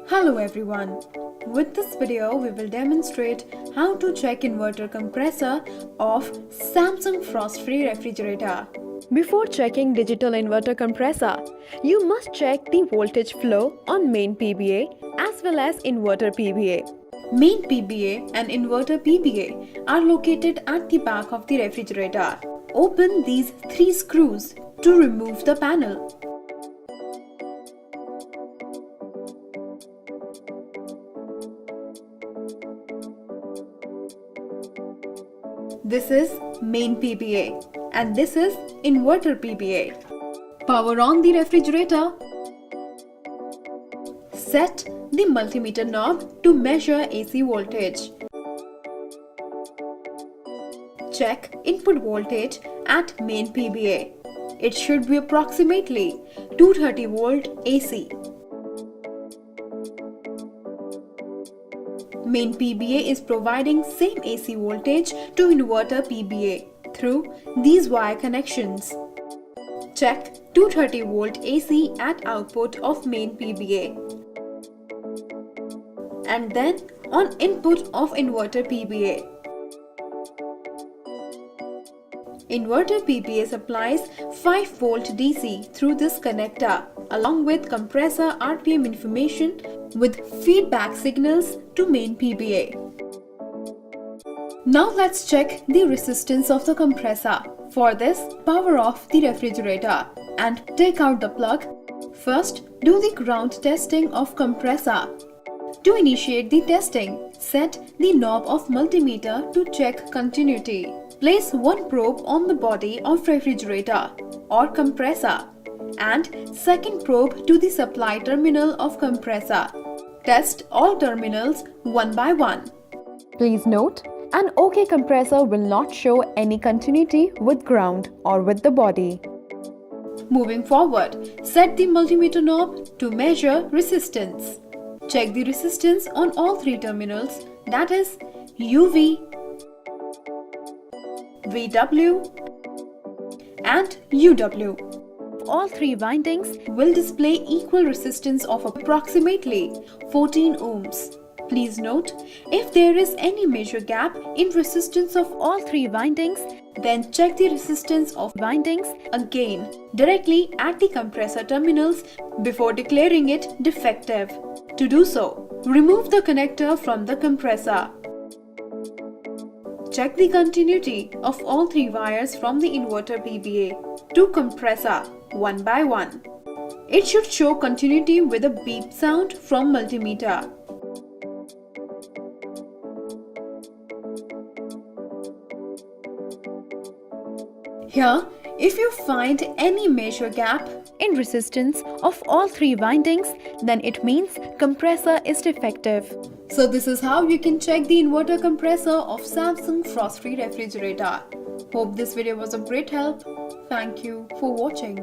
Hello everyone. With this video, we will demonstrate how to check inverter compressor of Samsung frost-free refrigerator. Before checking digital inverter compressor, you must check the voltage flow on main PBA as well as inverter PBA. Main PBA and inverter PBA are located at the back of the refrigerator. Open these 3 screws to remove the panel. This is main PBA and this is inverter PBA. Power on the refrigerator. Set the multimeter knob to measure AC voltage. Check input voltage at main PBA. It should be approximately 230 volt AC. Main PBA is providing same AC voltage to inverter PBA through these wire connections. Check 230 volt AC at output of main PBA. And then on input of inverter PBA. Inverter PBA supplies 5 volt DC through this connector along with compressor RPM information with feedback signals to main PBA. Now let's check the resistance of the compressor. For this, power off the refrigerator and take out the plug. First, do the ground testing of compressor. To initiate the testing, set the knob of multimeter to check continuity. Place one probe on the body of refrigerator or compressor and second probe to the supply terminal of compressor. Test all terminals one by one. Please note, an OK compressor will not show any continuity with ground or with the body. Moving forward, set the multimeter knob to measure resistance. Check the resistance on all 3 terminals, that is UV, VW and UW. All 3 windings will display equal resistance of approximately 14 ohms. Please note, if there is any major gap in resistance of all 3 windings, then check the resistance of windings again directly at the compressor terminals before declaring it defective. To do so, remove the connector from the compressor. Check the continuity of all 3 wires from the inverter PBA to compressor one by one. It should show continuity with a beep sound from multimeter. Here, if you find any major gap in resistance of all 3 windings, then it means compressor is defective. So this is how you can check the inverter compressor of Samsung frost-free refrigerator. Hope this video was of great help. Thank you for watching.